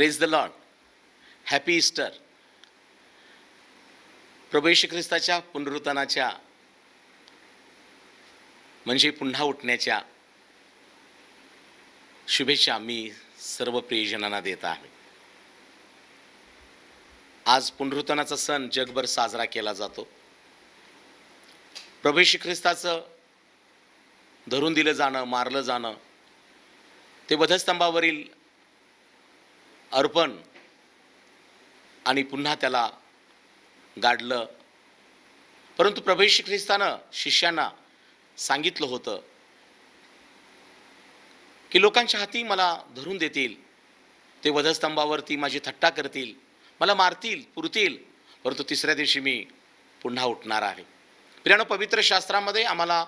Praise the Lord. Happy Easter. प्रभू येशू ख्रिस्ताच्या पुनरुत्थानाच्या म्हणजे पुन्हा उठण्याच्या शुभेच्छा मी सर्व प्रियजनांना देत आहे. आज पुनरुत्थानाचा सण जगभर साजरा केला जातो. प्रभू येशू ख्रिस्ताचं धरून दिलं जाणं, मारलं जाणं, ते वधस्तंभावरील अर्पण आणि पुन्हा त्याला गाडलं. परंतु प्रभू येशू ख्रिस्तानं शिष्यांना सांगितलं होतं की लोकांच्या हाती मला धरून देतील, ते वधस्तंभावरती माझी थट्टा करतील, मला मारतील, पुरतील, परंतु तिसऱ्या दिवशी मी पुन्हा उठणार आहे. प्रियानो, पवित्र शास्त्रामध्ये आम्हाला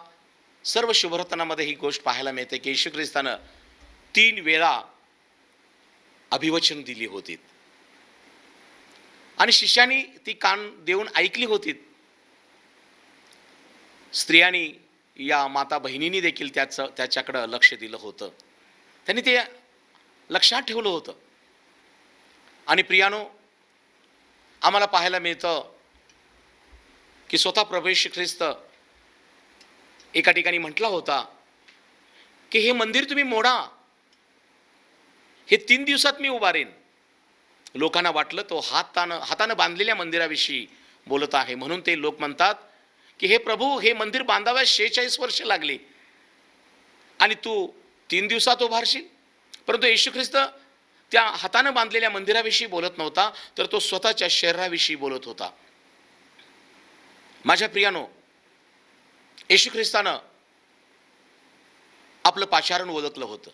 सर्व शुभवर्तनामध्ये ही गोष्ट पाहायला मिळते की येशू ख्रिस्तानं 3 वेळा अभिवचन दिली होती आणि शिष्यांनी ती कान देऊन ऐकली होती. स्त्रियांनी, या माता बहिणींनी देखील त्याच्याकडं लक्ष दिलं होतं. त्यांनी ते लक्षात ठेवलं होतं. आणि प्रियानो, आम्हाला पाहायला मिळतं की स्वतः प्रभू येशू ख्रिस्त एका ठिकाणी म्हटला होता की हे मंदिर तुम्ही मोडा, हे 3 दिवसात मी उभारेन. लोकांना वाटलं तो हातानं बांधलेल्या मंदिराविषयी बोलत आहे, म्हणून ते लोक म्हणतात की हे प्रभू, हे मंदिर बांधाव्यास 46 वर्ष लागली आणि तू 3 दिवसात उभारशील. परंतु येशू ख्रिस्त त्या हातानं बांधलेल्या मंदिराविषयी बोलत नव्हता, तर तो स्वतःच्या शरीराविषयी बोलत होता. माझ्या प्रियानो, येशू ख्रिस्तानं आपलं पाचारण ओळखलं होतं.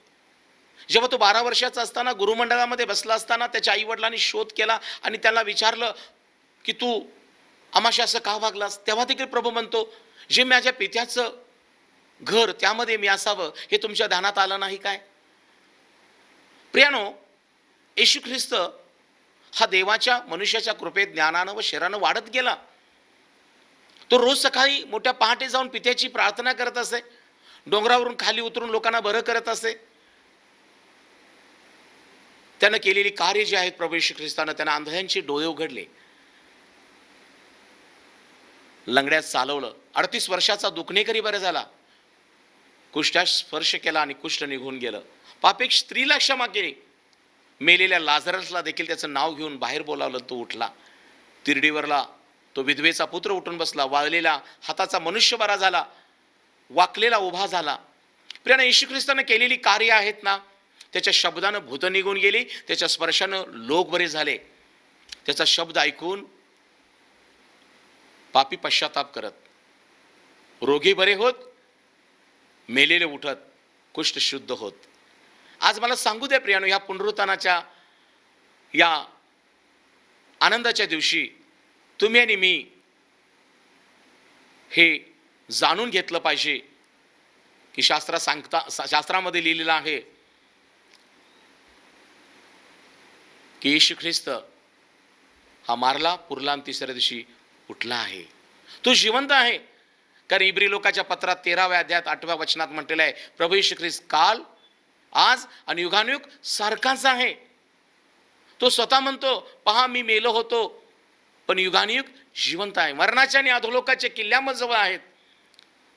जेव्हा तो 12 वर्षाचा असताना गुरुमंडळामध्ये बसला असताना त्याच्या आईवडिलांनी शोध केला आणि त्याला विचारलं की तू आम्हाशी असं का वागलास, तेव्हा देखील प्रभू म्हणतो, जे माझ्या पित्याचं घर त्यामध्ये मी असावं हे तुमच्या ध्यानात आलं नाही काय. प्रियानो, येशू ख्रिस्त हा देवाच्या मनुष्याच्या कृपेत ज्ञानानं व शरीरानं वाढत गेला. तो रोज सकाळी मोठ्या पहाटे जाऊन पित्याची प्रार्थना करत असे, डोंगरावरून खाली उतरून लोकांना बरं करत असे. त्यानं केलेली कार्य जे आहेत प्रभू येशू ख्रिस्तानं, त्यानं आंधळ्यांचे डोळे उघडले, लंगड्यात चालवलं, 38 वर्षाचा दुखणेकरी बरं झाला, कुष्ठास स्पर्श केला आणि कुष्ठ निघून गेलं, पापेक स्त्रीला क्षमा केली, मेलेल्या लाजरसला देखील त्याचं नाव घेऊन बाहेर बोलावलं, तो उठला, तिरडीवरला तो विधवेचा पुत्र उठून बसला, वाळलेला हाताचा मनुष्य बरा झाला, वाकलेला उभा झाला. प्रियानं, येशू ख्रिस्तानं केलेली कार्य आहेत ना, त्याच्या शब्दानं भूत निघून गेली, त्याच्या स्पर्शानं लोक बरे झाले. त्याचा शब्द ऐकून पापी पश्चाताप करत, रोगी बरे होत, मेलेले उठत, कुष्ठ शुद्ध होत. आज मला सांगू द्या प्रियानो, या पुनरुत्थानाच्या या आनंदाच्या दिवशी तुम्ही आणि मी हे जाणून घेतलं पाहिजे की शास्त्रामध्ये लिहिलेलं आहे की येशू ख्रिस्त हा मारला, पुरला आणि तिसऱ्या दिवशी उठला आहे. तो जिवंत आहे. कारण इब्री लोकाच्या पत्रात 13व्या अध्यायात 8व्या वचनात म्हटलेलं आहे, प्रभू येशू ख्रिस्त काल, आज आणि युगानुयुग सारखाच आहे. तो स्वतः म्हणतो, पहा मी मेलो होतो पण युगानुयुग जिवंत आहे. मरणाच्या आणि अधोलोकाच्या किल्ल्याजवळ आहेत.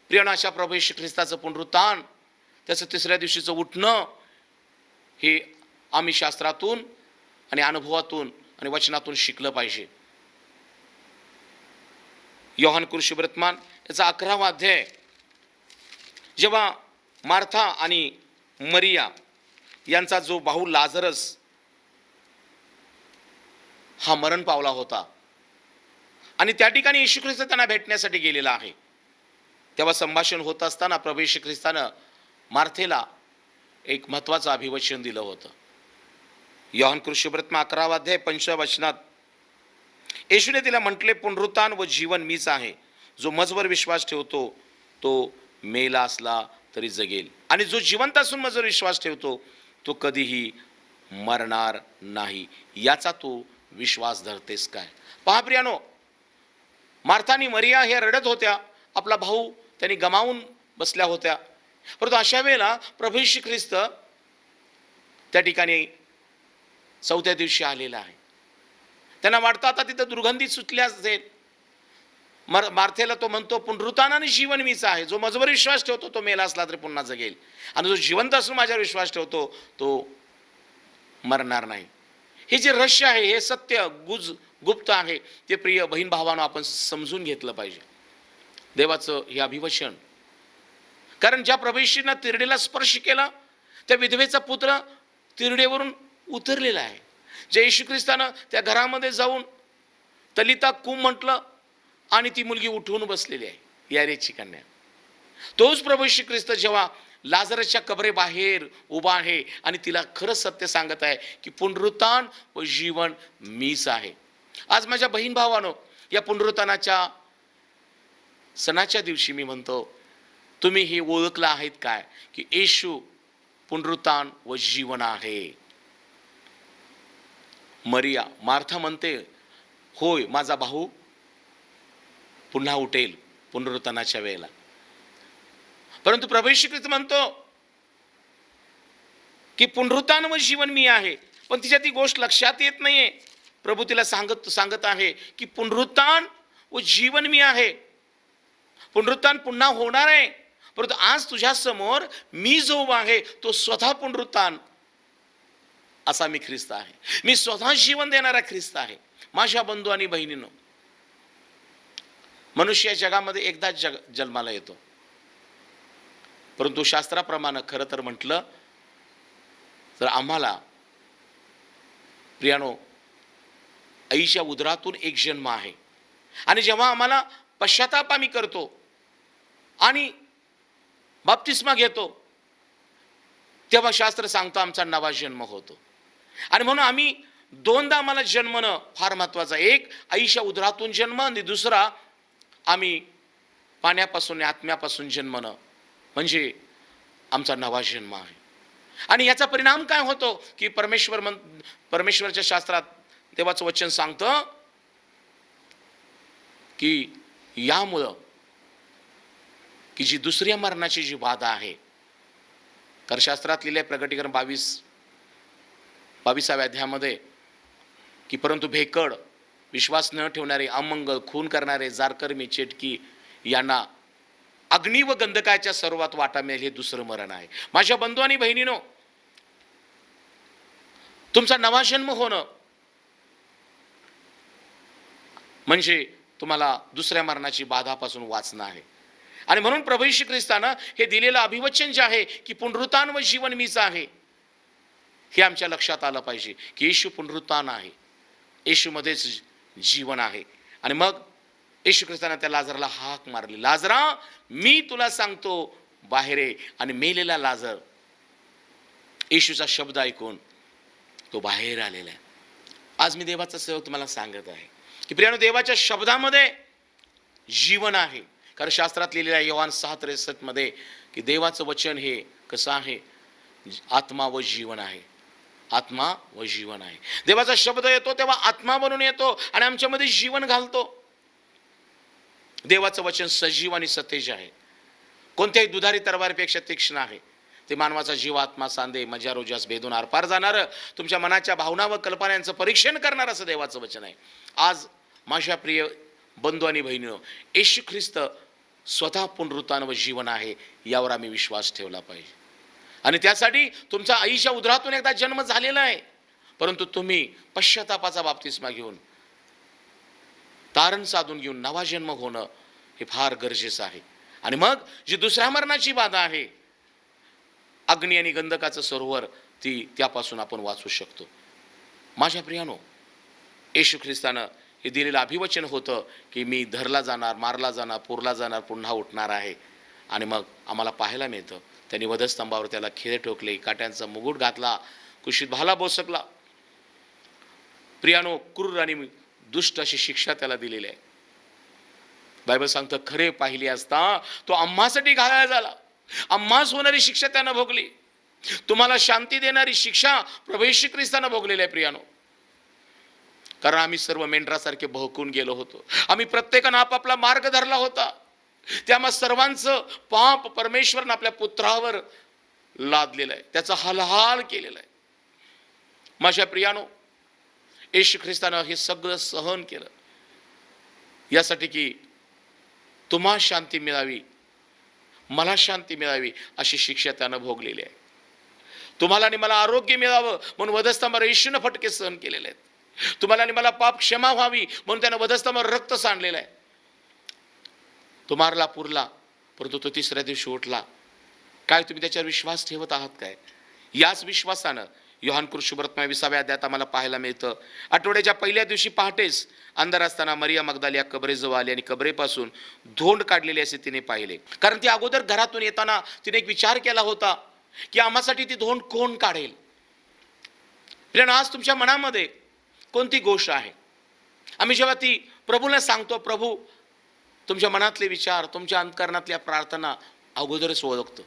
प्रियानो, अशा प्रभू येशू ख्रिस्ताचं पुनरुत्थान, त्याचं तिसऱ्या दिवशीचं उठणं, हे आम्ही शास्त्रातून आणि अनुभवातून आणि वचनातून शिकलं पाहिजे. योहान कृष्णवर्तमान याचा 11वा अध्याय, जेव्हा मार्था आणि मरिया यांचा जो भाऊ लाजरस हा मरण पावला होता आणि त्या ठिकाणी येशू ख्रिस्त त्यांना भेटण्यासाठी गेलेला आहे, तेव्हा संभाषण होत असताना प्रभू येशू ख्रिस्तानं मार्थेला एक महत्त्वाचं अभिवचन दिलं होतं. योहान कृष्णवर्तमान 11वा अध्याय 5व्या वचनात येशूने तिला म्हटले, पुनरुत्थान व जीवन मीच आहे. जो माझवर विश्वास ठेवतो तो मेला असला तरी जगेल, आणि जो जिवंत असून माझवर विश्वास ठेवतो तो कधीही मरणार नाही. याचा तू विश्वास धरतेस काय. पहा प्रियानो, मार्था आणि मरिया हे रडत होत्या, आपला भाऊ त्यांनी गमावून बसल्या होत्या. परंतु अशा वेळेला प्रभू येशू ख्रिस्त त्या ठिकाणी 4थ्या दिवशी आलेला आहे. त्यांना वाटतं आता तिथं दुर्गंधी सुटल्या जाईल. मार्थेला तो म्हणतो, पुनरुत्थान जीवन मीच आहे. जो माझ्यावर विश्वास ठेवतो तो मेला असला तरी पुन्हा जगेल, आणि जो जिवंत असून माझ्यावर विश्वास ठेवतो तो मरणार नाही. हे जे रहस्य आहे, हे सत्य गुप्त आहे, ते प्रिय बहीण भावांनो आपण समजून घेतलं पाहिजे. देवाचं हे अभिवचन, कारण ज्या प्रभू येशूने तिरडेला स्पर्श केला, त्या विधवेचा पुत्र तिरडेवरून उतरलेला आहे. जे येशू ख्रिस्तानं त्या घरामध्ये जाऊन तलिता कुम म्हटलं आणि ती मुलगी उठून बसलेली आहे, यारेची कन्या. तोच प्रभू येशू ख्रिस्त जेव्हा लाजरसच्या कबरे बाहेर उभा आहे आणि तिला खरं सत्य सांगत आहे की पुनरुत्थान व जीवन मीच आहे. आज माझ्या बहीण भावानो, या पुनरुत्थानाच्या सणाच्या दिवशी मी म्हणतो, तुम्ही हे ओळखलं आहेत काय की येशू पुनरुत्थान व जीवन आहे. मरिया, मार्था म्हणते, होय माझा भाऊ पुन्हा उठेल पुनरुत्थानाच्या वेळेला. परंतु प्रभू येशू ख्रिस्त म्हणतो की पुनरुत्थान व जीवन मी आहे. पण तिच्या ती गोष्ट लक्षात येत नाहीये. प्रभू तिला सांगत आहे की पुनरुत्थान व जीवन मी आहे. पुनरुत्थान पुन्हा होणार आहे, परंतु आज तुझ्या समोर मी जो उभा आहे तो स्वतः पुनरुत्थान असा मी ख्रिस्त आहे. मी स्वतः जीवन देणारा ख्रिस्त आहे. माझ्या बंधू आणि बहिणींनो, मनुष्य या जगामध्ये एकदाच जन्माला येतो, परंतु शास्त्राप्रमाणे खरं तर म्हटलं तर आम्हाला प्रियानो आईच्या उदरातून एक जन्म आहे. आणि जेव्हा आम्हाला पश्चाताप आम्ही करतो आणि बाप्तिस्मा घेतो, तेव्हा शास्त्र सांगतो आमचा नवा जन्म होतो. आणि म्हणून आम्ही दोनदा आम्हाला जन्मणं फार महत्वाचं आहे. एक आईच्या उदरातून जन्म, आणि दुसरा आम्ही पाण्यापासून आत्म्यापासून जन्मणं म्हणजे आमचा नवा जन्म आहे. आणि याचा परिणाम काय होतो की परमेश्वरच्या शास्त्रात देवाचं वचन सांगतं की यामुळं की जी दुसऱ्या मरणाची जी बाधा आहे, कारण शास्त्रात लिहिले प्रकटीकरण 22व्या अध्यायामध्ये की परंतु भेकड, विश्वास न ठेवणारे, अमंगल, खून करणारे, जारकर्मी, चेटकी यांना अग्नी व गंधकाच्या सर्वात वाटा मिळेल. हे दुसरं मरण आहे. माझ्या बंधू आणि बहिणीनो, तुमचा नवा जन्म होणं म्हणजे तुम्हाला दुसऱ्या मरणाची बाधापासून वाचणं आहे. आणि म्हणून प्रभू येशू ख्रिस्तानं हे दिलेलं अभिवचन जे आहे की पुनरुत्थान व जीवन मीच आहे, हे आमच्या लक्षात आलं पाहिजे की येशू पुनरुत्थान आहे, येशूमध्येच जीवन आहे. आणि मग येशू ख्रिस्तानं त्या लाजरला हाक मारली, लाजरा मी तुला सांगतो बाहेर ये. आणि मेलेला लाजर येशूचा शब्द ऐकून तो बाहेर आलेला आहे. आज मी देवाचा सेवक तुम्हाला सांगत आहे की प्रियानो, देवाच्या शब्दामध्ये जीवन आहे. कारण शास्त्रात लिहिलेलं आहे योहान 6:63 मध्ये की देवाचं वचन हे कसं आहे, आत्मा व जीवन आहे. आत्मा व जीवन आहे. देवाचा शब्द येतो तेव्हा आत्मा बनून येतो आणि आमच्यामध्ये जीवन घालतो. देवाचं वचन सजीव आणि सतेज आहे. कोणत्याही दुधारी तलवारीपेक्षा तीक्ष्ण आहे. ते मानवाचा जीव, आत्मा, सांधे, मज्जा, रोजास भेदून आरपार जाणार, तुमच्या मनाच्या भावना व कल्पनांचं परीक्षण करणार असं देवाचं वचन आहे. आज माझ्या प्रिय बंधू आणि बहिणींनो, येशू ख्रिस्त स्वतः पुनरुत्थान व जीवन आहे, यावर आम्ही विश्वास ठेवला पाहिजे. आणि त्यासाठी तुमचा आईच्या उदरातून एकदा जन्म झालेला आहे, परंतु तुम्ही पश्चातापाचा बाप्तिस्मा घेऊन, तारण साधून घेऊन नवा जन्म होणं हे फार गरजेचं आहे. आणि मग जी दुसऱ्या मरणाची बाधा आहे, अग्नी आणि गंधकाचं सरोवर, त्यापासून आपण वाचू शकतो. माझ्या प्रियानो, येशू ख्रिस्तानं हे दिलेलं अभिवचन होतं की मी धरला जाणार, मारला जाणार, पुरला जाणार, पुन्हा उठणार आहे. आणि मग आम्हाला पाहायला मिळतं त्यांनी वधस्तंभावर त्याला खिळे ठोकले, काट्यांचा मुकुट घातला, कुशीत भाला बोसकला. प्रियानो, क्रूर आणि दुष्ट अशी शिक्षा त्याला दिलेली आहे. बायबल सांगतं खरे पाहिले असता तो आम्हासाठी घालायला झाला, आम्हास होणारी शिक्षा त्यानं भोगली. तुम्हाला शांती देणारी शिक्षा प्रभू येशू ख्रिस्तानं भोगलेली आहे प्रियानो. कारण आम्ही सर्व मेंढरासारखे भोकून गेलो होतो. आम्ही प्रत्येकानं आपापला मार्ग धरला होता. त्यामुळे सर्वांचं पाप परमेश्वरनं आपल्या पुत्रावर लादलेलं आहे, त्याचा हलहाल केलेला आहे. माझ्या प्रियानो, येशू ख्रिस्तानं हे सगळं सहन केलं यासाठी की तुम्हा शांती मिळावी, मला शांती मिळावी, अशी शिक्षा त्यानं भोगलेली आहे. तुम्हाला आणि मला आरोग्य मिळावं म्हणून वधस्तंभावर येशूनं फटके सहन केलेले आहेत. तुम्हाला आणि मला पाप क्षमा व्हावी म्हणून त्यानं वधस्तंभावर रक्त सांडलेलं आहे. तो मारला पुरला, परंतु तो तिसऱ्या दिवशी उठला. काय तुम्ही त्याच्यावर विश्वास ठेवत आहात काय? याच विश्वासानं योहान सुवर्तमान 20व्या अध्यायात आम्हाला पाहायला मिळतं, आठवड्याच्या पहिल्या दिवशी पहाटेच अंधार असताना मरिया मगदलिया कबरेजवळ आली आणि कबरेपासून धोंड काढलेले असे तिने पाहिले. कारण ती अगोदर घरातून येताना तिने एक विचार केला होता की आम्हासाठी ती धोंड कोण काढेल. आज तुमच्या मनामध्ये कोणती गोष्ट आहे? आम्ही जेव्हा ती प्रभूला सांगतो, प्रभू तुमच्या मनातले विचार, तुमच्या अंतकरणातल्या प्रार्थना अगोदरच ओळखतो.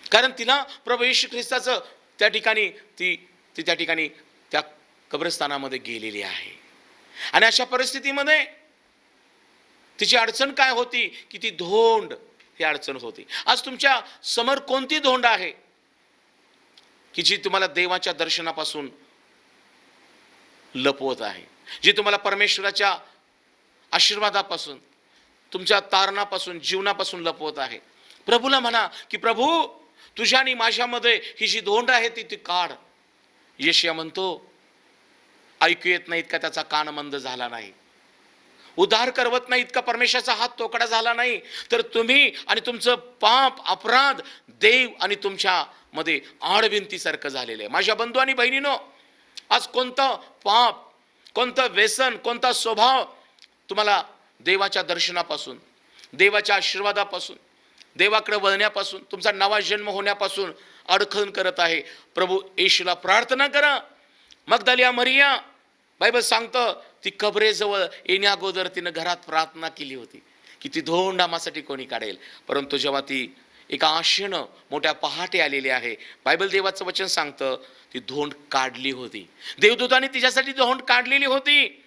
कारण तिला प्रभू येशू ख्रिस्ताचं त्या ठिकाणी ती त्या ठिकाणी त्या कब्रस्थानामध्ये गेलेली आहे. आणि अशा परिस्थितीमध्ये तिची अडचण काय होती की ती धोंड ही अडचण होती. आज तुमच्या समोर कोणती धोंड आहे की जी तुम्हाला देवाच्या दर्शनापासून लपवत आहे, जी तुम्हाला परमेश्वराच्या आशीर्वादापासून, तुमच्या तारणापासून, जीवनापासून लपवत आहे? प्रभूला म्हणा की प्रभू तुझ्या आणि माझ्यामध्ये ही जी धोंड आहे ती काढ. येशया म्हणतो, ऐकू येत नाहीत का त्याचा कान मंद झाला नाही, उद्धार करवत नाहीत का परमेश्वराचा हात तोकडा झाला नाही, तर तुम्ही आणि तुमचं पाप अपराध देव आणि तुमच्या मध्ये आडविंतीसारखं झालेलं आहे. माझ्या बंधू आणि बहिणीनो, आज कोणतं पाप, कोणतं व्यसन, कोणता स्वभाव तुम्हाला देवाच्या दर्शनापासून, देवाच्या आशीर्वादापासून, देवाकडे वळण्यापासून, तुमचा नवा जन्म होण्यापासून अडखण करत आहे? प्रभू येशूला प्रार्थना करा. मगदलिया मरिया, बायबल सांगतं, ती कबरेजवळ येण्या अगोदर तिनं घरात प्रार्थना केली होती की ती धोंड आम्हासाठी कोणी काढेल. परंतु जेव्हा ती एका आशेनं मोठ्या पहाटे आलेली आहे, बायबल देवाचं वचन सांगतं ती धोंड काढली होती. देवदूताने तिच्यासाठी धोंड काढलेली होती.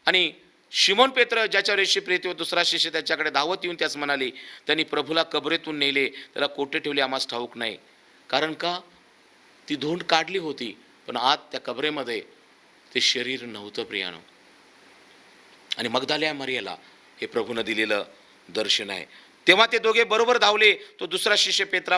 आणि शिमोन पेत्र, ज्याच्यावर येशू प्रेरित व दुसरा शिष्य त्याच्याकडे धावत येऊन त्याच म्हणाले, त्यांनी प्रभूला कबरेतून नेले, त्याला कोठे ठेवले आम्हास ठाऊक नाही. कारण का? ती धोंड काढली होती, पण आत त्या कबरेमध्ये ते शरीर नव्हतं प्रियानो. आणि मगदलिया मरियेला हे प्रभूनं दिलेलं दर्शन आहे. तेव्हा ते दोघे बरोबर धावले. तो दुसरा शिष्य पेत्रा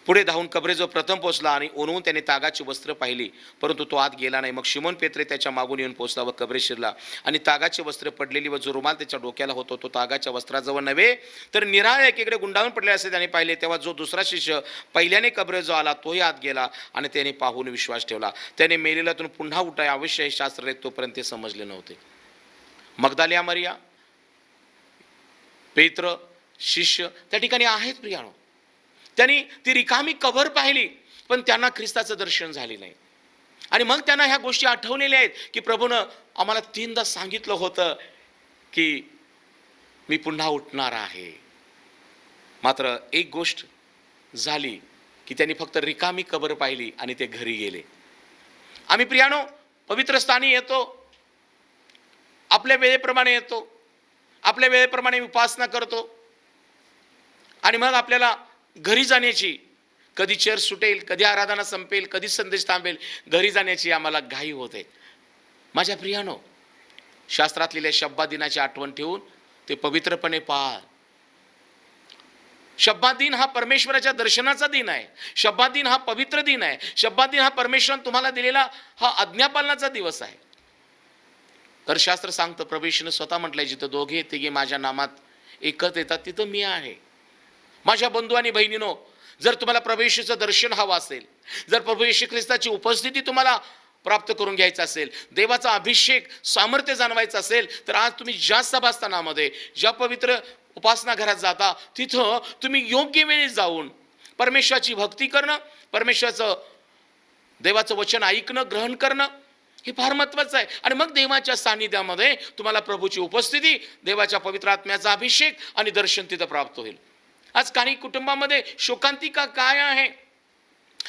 पुढे धावून कबरेजवळ प्रथम पोहोचला आणि ओनवून त्याने तागाची वस्त्र पाहिली, परंतु तो आत गेला नाही. मग शिमोन पेत्रे त्याच्या मागून येऊन पोहोचला व कबरे शिरला आणि तागाची वस्त्र पडलेली व जो रुमाल त्याच्या डोक्याला होतो तो तागाच्या वस्त्राजवळ नव्हे तर निराळ एकीकडे गुंडाळून पडले असे त्याने पाहिले. तेव्हा जो दुसरा शिष्य पहिल्याने कबरेजवळ आला तोही आत गेला आणि त्याने पाहून विश्वास ठेवला. त्याने मेलेल्यातून पुन्हा उठाय अवश्य हे शास्त्र तोपर्यंत ते समजले नव्हते. मगदलिया मरिया, पेत्र, शिष्य त्या ठिकाणी आहेत प्रियानो. त्यांनी ती रिकामी कबर पाहिली, पण त्यांना ख्रिस्ताचं दर्शन झाले नाही. आणि मग त्यांना ह्या गोष्टी आठवलेल्या आहेत की प्रभूनं आम्हाला 3दा सांगितलं होतं की मी पुन्हा उठणार आहे. मात्र एक गोष्ट झाली की त्यांनी फक्त रिकामी कबर पाहिली आणि ते घरी गेले. आम्ही प्रियानो पवित्र स्थानी येतो, आपल्या वेळेप्रमाणे येतो, आपल्या वेळेप्रमाणे उपासना करतो आणि मग आपल्याला घरी जाण्याची, कधी चर्च सुटेल, कधी आराधना संपेल, कधी संदेश थांबेल, घरी जाण्याची आम्हाला घाई होते. माझ्या प्रियानो, शास्त्रात लिहिलेल्या शब्बात दिनाची आठवण ठेवून ते पवित्रपणे पाळ. शब्बात दिन हा परमेश्वराच्या दर्शनाचा दिन आहे. शब्बात दिन हा पवित्र दिन आहे. शब्बात दिन हा परमेश्वराने तुम्हाला दिलेला हा आज्ञापालनाचा दिवस आहे. तर शास्त्र सांगतं, प्रभू येशूने स्वतः म्हटलंय, जिथं दोघे तिघे माझ्या नामात एकत्र येतात तिथं मी आहे. माझ्या बंधू आणि बहिणीनो, जर तुम्हाला प्रभू येशूचं दर्शन हवं असेल, जर प्रभू येशू ख्रिस्ताची उपस्थिती तुम्हाला प्राप्त करून घ्यायचं असेल, देवाचा अभिषेक सामर्थ्य जाणवायचं असेल, तर आज तुम्ही ज्या सभास्थानामध्ये, ज्या पवित्र उपासना घरात जाता, तिथं तुम्ही योग्य वेळी जाऊन परमेश्वराची भक्ती करणं, परमेश्वराचं देवाचं वचन ऐकणं, ग्रहण करणं हे फार महत्वाचं आहे. आणि मग देवाच्या सानिध्यामध्ये तुम्हाला प्रभूची उपस्थिती, देवाच्या पवित्र आत्म्याचा अभिषेक आणि दर्शन तिथं प्राप्त होईल. आज काही कुटुंबामध्ये शोकांतिका काय आहे,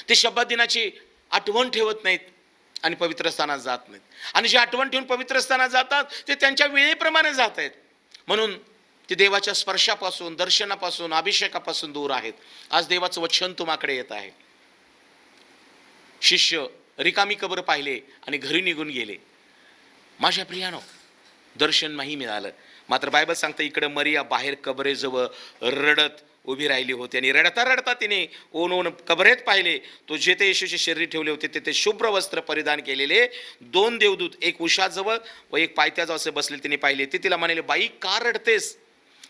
ते शब्दात दिनाची आठवण ठेवत नाहीत आणि पवित्र स्थानात जात नाहीत. आणि जे आठवण ठेवून पवित्र स्थानात जातात ते त्यांच्या वेळेप्रमाणे जात आहेत, म्हणून ते देवाच्या स्पर्शापासून, दर्शनापासून, अभिषेकापासून दूर आहेत. आज देवाचं वचन तुम्हाकडे येत आहे. शिष्य रिकामी कबर पाहिले आणि घरी निघून गेले. माझ्या प्रियानो, दर्शन नाही मिळालं. मात्र बायबल सांगतं इकडे मरिया बाहेर कबरेजवळ रडत उभी राहिली होती आणि रडता रडता तिने ओन कबरेत पाहिले. तो जेथे येशूचे शरीर ठेवले होते तेथे शुभ्र वस्त्र परिधान केलेले 2 देवदूत, एक उशाजवळ व एक पायथ्याजवळ असे बसलेले तिने पाहिले. ते तिला म्हणाले, बाई का रडतेस?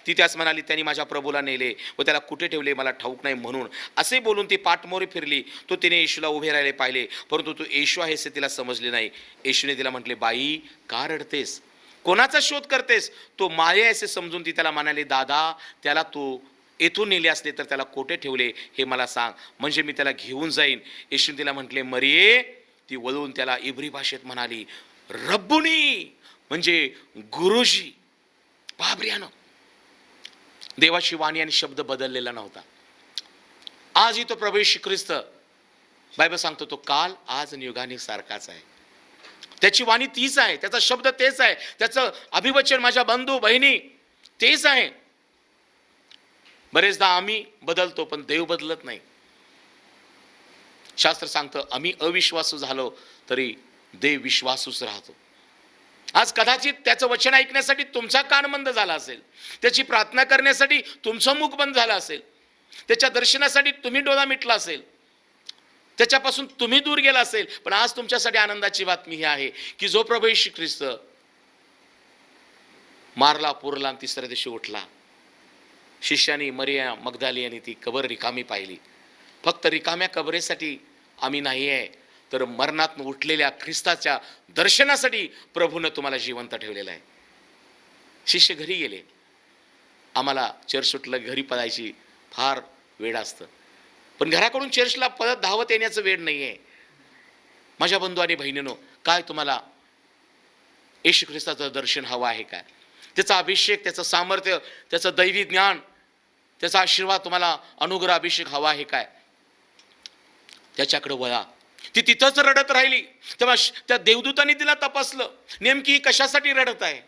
ती त्यास म्हणाली, त्यांनी माझ्या प्रभूला नेले व त्याला कुठे ठेवले मला ठाऊक नाही म्हणून. असे बोलून ती पाठमोरी फिरली. तो तिने येशूला उभे राहिले पाहिले, परंतु तो येशू आहे हे तिला समजले नाही. येशूने तिला म्हटले, बाई का रडतेस? कोणाचा शोध करतेस? तो माये असे समजून ती त्याला म्हणाली, दादा, त्याला तू येथून नेले असले तर त्याला कोठे ठेवले हे मला सांग, म्हणजे मी त्याला घेऊन जाईन. येशूने तिला म्हटले, मरिये. ती वळून त्याला इब्री भाषेत म्हणाली, रब्बुनी, म्हणजे गुरुजी. बाबरियानो, देवाची वाणी आणि शब्द बदललेला नव्हता. आजही तो प्रभू येशू ख्रिस्त, बायबल सांगतो, तो काल आज आणि युगाने सारखाच आहे. त्याची वाणी तीच आहे, त्याचा शब्द तेच आहे, त्याचं अभिवचन माझ्या बंधू बहिणी तेच आहे. बरेचदा आम्ही बदलतो पण देव बदलत नाही. शास्त्र सांगतं, आम्ही अविश्वासू झालो तरी देव विश्वासूच राहतो. आज कदाचित त्याचं वचन ऐकण्यासाठी तुमचा कान बंद झाला असेल, त्याची प्रार्थना करण्यासाठी तुमचं मुख बंद झालं असेल, त्याच्या दर्शनासाठी तुम्ही डोळा मिटला असेल, त्याच्यापासून तुम्ही दूर गेला असेल. पण आज तुमच्यासाठी आनंदाची बातमी ही आहे की जो प्रभू येशू ख्रिस्त मारला, पुरला आणि तिसऱ्या दिवशी उठला. शिष्यानी मरिया मगदलिनी ती कबर रिकामी पाहिली. फक्त रिकाम्या कबरेसाठी आम्ही नाही आहे, तर मरणात उठलेल्या ख्रिस्ताच्या दर्शनासाठी प्रभूनं तुम्हाला जिवंत ठेवलेलं आहे. शिष्य घरी गेले. आम्हाला चर्च सुटलं, घरी पळायची फार वेळ असतं, पण घराकडून चर्चला परत धावत येण्याचं वेळ नाही आहे. माझ्या बंधू आणि बहिणींनो, काय तुम्हाला येशू ख्रिस्ताचं दर्शन हवं आहे काय? त्याचा अभिषेक, त्याचं सामर्थ्य, त्याचं दैवी ज्ञान, त्याचा आशीर्वाद, तुम्हाला अनुग्रह अभिषेक हवा आहे काय? त्याच्याकडे वळा. ती तिथंच रडत राहिली. तेव्हा त्या देवदूतांनी तिला तपासलं, नेमकी ही कशासाठी रडत आहे.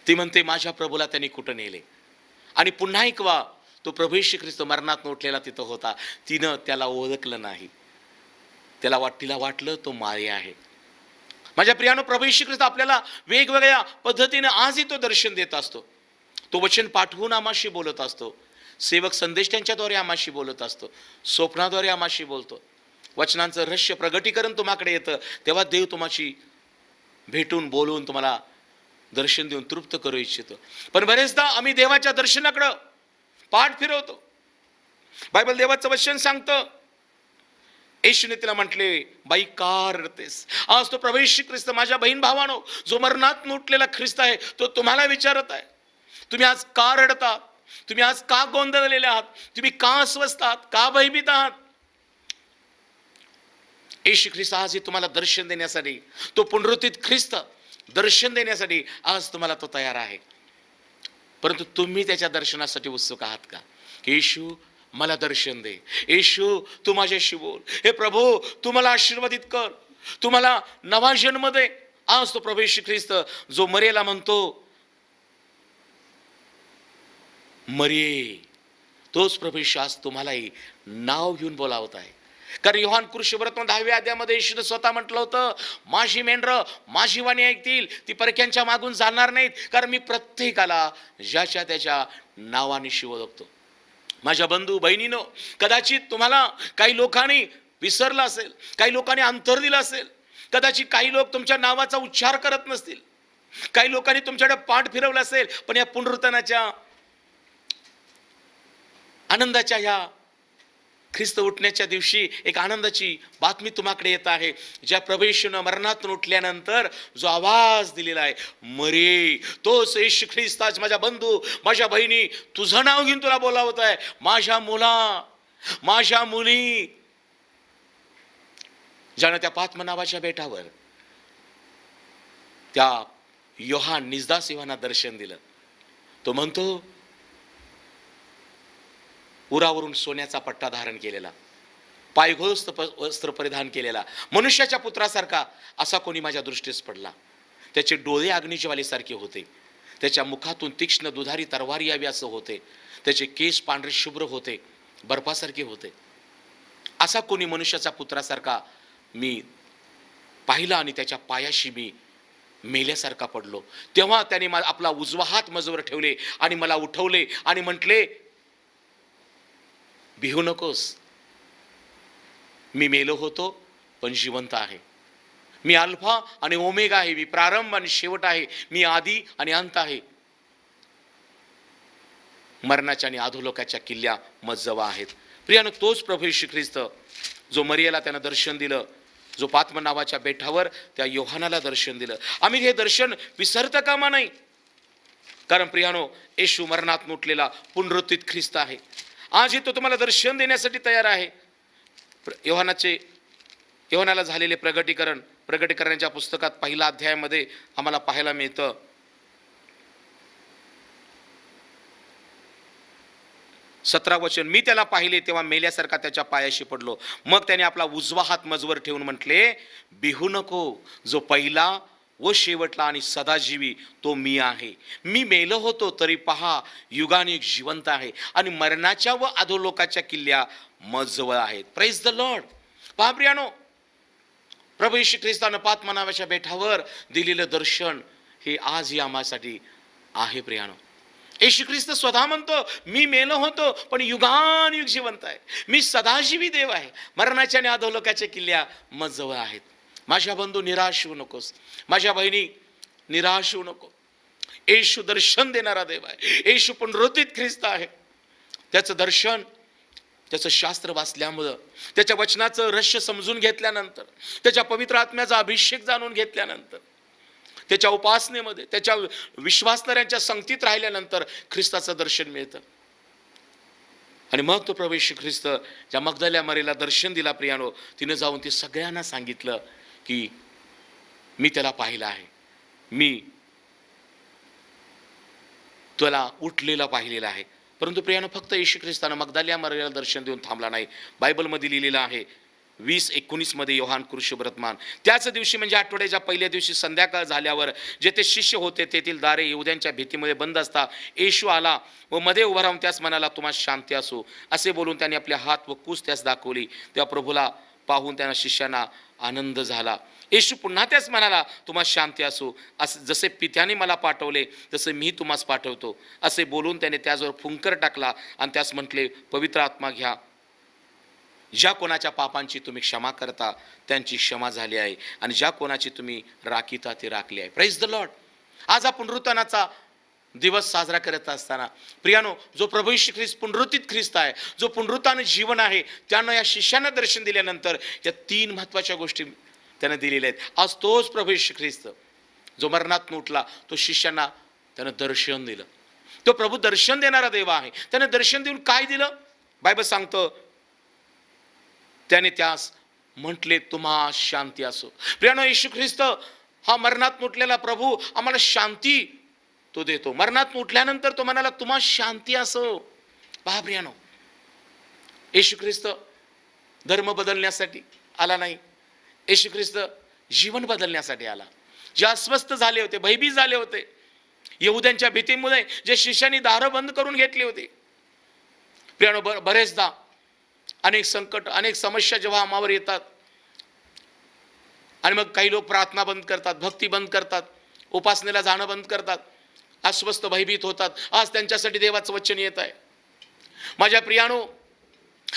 ती म्हणते, माझ्या प्रभूला त्यांनी कुठं नेले. आणि पुन्हा एक वा तो प्रभू येशू ख्रिस्त मरणात उठलेला तिथं होता. तिनं त्याला ओळखलं नाही. तिला वाटलं तो माया आहे. माझ्या प्रियानो, प्रभू येशू ख्रिस्त आपल्याला वेगवेगळ्या पद्धतीने आजही तो दर्शन देत असतो. तो वचन पाठवून आम्हाशी बोलत असतो. सेवक संदेश त्यांच्याद्वारे आम्हाशी बोलत असतो. स्वप्नाद्वारे आम्हाशी बोलतो. वचनांचं रहस्य प्रगटीकरण तुम्हाकडे येतं, तेव्हा देव तुम्हाशी भेटून बोलून तुम्हाला दर्शन देऊन तृप्त करू इच्छितो. पण बरेचदा आम्ही देवाच्या दर्शनाकडं पाठ फिरवतो. बायबल देवाचं वचन सांगतं, येशूने तिला म्हटले, बाई का रडतेस? आज तो प्रभू येशू ख्रिस्त, माझ्या बहीण भावानो, जो मरणात उठलेला ख्रिस्त आहे, तो तुम्हाला विचारत आहे, तुम्ही आज का रडता? तुम्ही आज का गोंधळलेले आहात? तुम्ही का अस्वस्थ आहात? का भयभीत आहात? येशू ख्रिस्त आजही तुम्हाला दर्शन देण्यासाठी, तो पुनरुत्थित ख्रिस्त दर्शन देण्यासाठी आज तुम्हाला तो तयार आहे. परंतु तुम्ही त्याच्या दर्शनासाठी उत्सुक आहात का? की येशू मला दर्शन दे, येशू तू माझ्याशी बोल, हे प्रभू तू मला आशीर्वादित कर, तू मला नवा जन्म दे. आज तो प्रभू येशू ख्रिस्त जो मरेला म्हणतो, मरिये, तोच प्रभू येशू आज तुम्हालाही नाव घेऊन बोलावत आहे. कारण योहान कृष्णव्रत 10व्या अध्यायामध्ये येशूने स्वतः म्हटलं होतं, माझी मेंढरं माझी वाणी ऐकतील, ती परक्यांच्या मागून जाणार नाहीत, कारण मी प्रत्येकाला ज्याच्या त्याच्या नावानिशी ओळखतो. माझ्या बंधू बहिणीनो, कदाचित तुम्हाला काही लोकांनी विसरलं असेल, काही लोकांनी अंतर दिलं असेल, कदाचित काही लोक तुमच्या नावाचा उच्चार करत नसतील, काही लोकांनी तुमच्याकडे पाठ फिरवलं असेल. पण या पुनरुत्थानाच्या आनंदाच्या ह्या ख्रिस्त उठण्याच्या दिवशी एक आनंदाची बातमी तुम्हाकडे येत आहे. ज्या प्रभू येशूने मरणातून उठल्यानंतर जो आवाज दिलेला आहे, मरे, तोच येशू ख्रिस्त आज माझ्या बंधू माझ्या बहिणी तुझं नाव घेऊन तुला बोलावत आहे. माझ्या मुला, माझ्या मुली, ज्यानं त्या पात्म नावाच्या बेटावर त्या योहान निजदास योहाना दर्शन दिलं, तो म्हणतो, उरावरून सोन्याचा पट्टा धारण केलेला, पायघोळ वस्त्र परिधान केलेला, मनुष्याच्या पुत्रासारखा असा कोणी माझ्या दृष्टीस पडला. त्याचे डोळे अग्निज्वालेसारखे होते, त्याच्या मुखातून तीक्ष्ण दुधारी तलवार यावी असं होते, त्याचे केस पांढरे शुभ्र होते, बर्फासारखे होते. असा कोणी मनुष्याचा पुत्रासारखा मी पाहिला आणि त्याच्या पायाशी मी मेल्यासारखा पडलो. तेव्हा त्याने आपला उजवा हात माझ्यावर ठेवले आणि मला उठवले आणि म्हटले, भिवू नकोस, मी मेलो होतो पण जिवंत आहे. मी अल्फा आणि ओमेगा आहे, मी प्रारंभ आणि शेवट आहे, मी आदी आणि अंत आहे. मरणाच्या आणि अधोलोकाच्या किल्ल्या मजजवळ आहेत. प्रियानो, तोच प्रभू येशू ख्रिस्त जो मरियेला त्यानं दर्शन दिलं, जो पात्मा नावाच्या बेटावर त्या योहानाला दर्शन दिलं, आम्ही हे दर्शन विसरता कामा नाही. कारण प्रियानो, येशू मरणात उठलेला पुनरुत्थित ख्रिस्त आहे. आजही तो तुम्हाला दर्शन देण्यासाठी तयार आहे. योहानाला झालेले प्रगटीकरणाच्या पुस्तकात पहिल्या अध्यायामध्ये आम्हाला पाहायला मिळतं, 17 वचन, मी त्याला पाहिले तेव्हा मेल्यासारखा त्याच्या पायाशी पडलो. मग त्याने आपला उजवा हात मजवर ठेवून म्हटले, भिवू नको, जो पहिला व शेवटला आणि सदाजीवी तो मी आहे. मी मेलो होतो तरी पहा युगानुयुग जिवंत आहे आणि मरणाच्या व अधोलोकाच्या किल्ल्या मजजवळ आहेत. Praise the Lord. पहा प्रियानो, प्रभू येशू ख्रिस्तानं पात्मा नावाच्या बेटावर दिलेलं दर्शन हे आजही आम्हासाठी आहे. प्रियानो, येशू ख्रिस्त स्वतः म्हणतो, मी मेलो होतो पण युगानुयुग जिवंत आहे. मी सदाजीवी देव आहे. मरणाच्या आणि अधोलोकाच्या किल्ल्या मजजवळ आहेत. माझ्या बंधू, निराश होऊ नकोस. माझ्या बहिणी, निराश होऊ नको. येशू दर्शन देणारा देव आहे. येशू पुनरुत्थित ख्रिस्त आहे. त्याचं दर्शन, त्याचं शास्त्र वाचल्यामुळं, त्याच्या वचनाचं रहस्य समजून घेतल्यानंतर, त्याच्या पवित्र आत्म्याचा अभिषेक जाणून घेतल्यानंतर, त्याच्या उपासनेमध्ये, त्याच्या विश्वासणाऱ्यांच्या संगतीत राहिल्यानंतर ख्रिस्ताचं दर्शन मिळतं. आणि मग तो प्रभू येशू ख्रिस्त ज्या मगदल्या मरीला दर्शन दिला प्रियानो, तिने जाऊन ते सगळ्यांना सांगितलं की मी त्याला पाहिलं आहे, मी त्याला उठलेला पाहिलेला आहे. परंतु प्रियानो, फक्त येशू ख्रिस्तानं मगदल्या मरीला दर्शन देऊन थांबला नाही. बायबलमध्ये लिहिलेलं आहे 20:19 मध्ये योहान कृष्णवर्तमान, त्याच दिवशी म्हणजे आठवड्याच्या पहिल्या दिवशी संध्याकाळ झाल्यावर जेथे शिष्य होते तेथील दारे यहुद्यांच्या भीतीमुळे बंद असता येशू आला व मध्ये उभा राहून त्यास म्हणाला, तुम्हाला शांती असो. असे बोलून त्याने आपले हात व कूस त्यास दाखवली. तेव्हा प्रभूला पाहून त्यांना शिष्यांना आनंद झाला. येशू पुन्हा त्यास म्हणाला, तुम्हाला शांती असो. असे जसे पित्याने मला पाठवले तसे मी तुम्हास पाठवतो. असे बोलून त्याने त्याजवळ फुंकर टाकला आणि त्यास म्हटले, पवित्र आत्मा घ्या. ज्या कोणाच्या पापांची तुम्ही क्षमा करता त्यांची क्षमा झाली आहे आणि ज्या कोणाची तुम्ही राखीता ती राखली आहे. Praise the Lord. आज हा पुनरुत्थानाचा दिवस साजरा करत असताना प्रियानो, जो प्रभू येशू ख्रिस्त पुनरुत्थित ख्रिस्त आहे, जो पुनरुत्थान जीवन आहे, त्यानं या शिष्यांना दर्शन दिल्यानंतर या 3 महत्त्वाच्या गोष्टी त्यानं दिलेल्या आहेत. आज तोच प्रभू येशू ख्रिस्त जो मरणात उठला, तो शिष्यांना त्यानं दर्शन दिलं. तो प्रभू दर्शन देणारा देव आहे. त्यानं दर्शन देऊन काय दिलं? बायबल सांगतं, त्याने त्यास म्हटले, तुम्हा शांती असो. प्रियानो, येशू ख्रिस्त हा मरणात उठलेला प्रभू आम्हाला शांती तो देतो. मरणात उठल्यानंतर तो म्हणाला, तुम्हा शांती असो. पहा प्रियानो, येशू ख्रिस्त धर्म बदलण्यासाठी आला नाही. येशू ख्रिस्त जीवन बदलण्यासाठी आला. जे अस्वस्थ झाले होते, भयभीत झाले होते, यहुद्यांच्या भीतीमुळे जे शिष्यांनी दारं बंद करून घेतली होती. प्रियानो, बरेचदा अनेक संकट, अनेक समस्या जेव्हा आम्हावर येतात आणि मग काही लोक प्रार्थना बंद करतात, भक्ती बंद करतात, उपासनेला जाणं बंद करतात, अस्वस्थ भयभीत होतात. आज त्यांच्यासाठी देवाचं वचन येत आहे. माझ्या प्रियानो,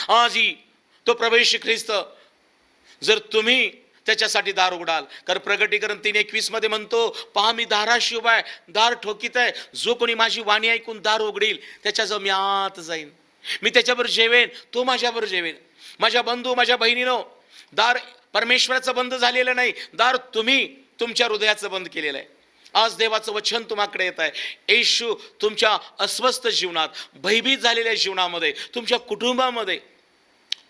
आजही तो प्रभू येशू ख्रिस्त, जर तुम्ही त्याच्यासाठी दार उघडाल, कारण प्रगटीकरण 3:21 मध्ये म्हणतो, पहा मी दाराशी उभा आहे, दार ठोकीत आहे. जो कोणी माझी वाणी ऐकून दार उघडील त्याच्याजवळ मी आत जाईन, मी त्याच्यावर जेवेन, तो माझ्यावर जेवेन. माझ्या बंधू, माझ्या बहिणीनो, दार परमेश्वराचं बंद झालेलं नाही, दार तुम्ही तुमच्या हृदयाचं बंद केलेलं आहे. आज देवाचं वचन तुम्हाकडे येत आहे. येशू तुमच्या अस्वस्थ जीवनात, भयभीत झालेल्या जीवनामध्ये, तुमच्या कुटुंबामध्ये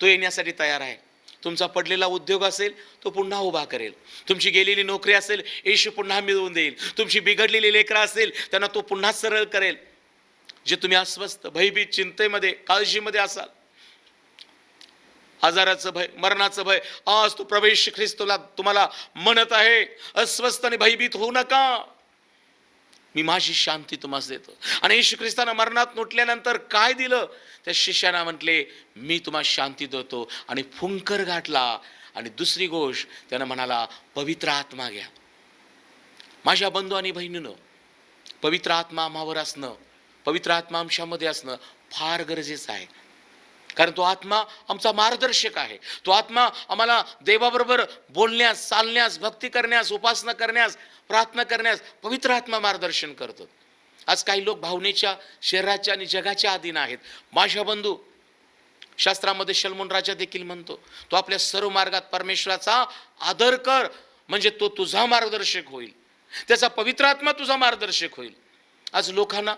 तो येण्यासाठी तयार आहे. तुमचा पडलेला उद्योग असेल तो पुन्हा उभा करेल. तुमची गेलेली नोकरी असेल, येशू पुन्हा मिळवून देईल. तुमची बिघडलेली लेकरं असेल, त्यांना तो पुन्हा सरळ करेल. जे तुम्ही अस्वस्थ, भयभीत, चिंतेमध्ये, काळजीमध्ये असाल, आजाराचं भय, मरणाचं भय, आज तो प्रभू येशू ख्रिस्त तुम्हाला म्हणत आहे, अस्वस्थ आणि भयभीत होऊ नका. मी माझी शांती तुम्हाला देतो. आणि येशू ख्रिस्तानं मरणात उठल्यानंतर काय दिलं? त्या शिष्यांना म्हटले, मी तुम्हाला शांती देतो. आणि फुंकर गाठला. आणि दुसरी गोष्ट त्यानं म्हणाला, पवित्र आत्मा घ्या. माझ्या बंधू आणि बहिणीनं, पवित्र आत्मा आम्हावर असणं, पवित्र आत्मा आमच्यामध्ये असणं फार गरजेचं आहे. कारण तो आत्मा आमचा मार्गदर्शक आहे. तो आत्मा आम्हाला देवाबरोबर बोलण्यास, चालण्यास, भक्ती करण्यास, उपासना करण्यास, प्रार्थना करण्यास पवित्र आत्मा मार्गदर्शन करतो. आज काही लोक भावनेच्या, शरीराच्या आणि जगाच्या अधीन आहेत. माझ्या बंधू, शास्त्रामध्ये शलोमोन राजा देखील म्हणतो, तो आपल्या सर्व मार्गात परमेश्वराचा आदर कर, म्हणजे तो तुझा मार्गदर्शक होईल. त्याचा पवित्र आत्मा तुझा मार्गदर्शक होईल. आज लोकांना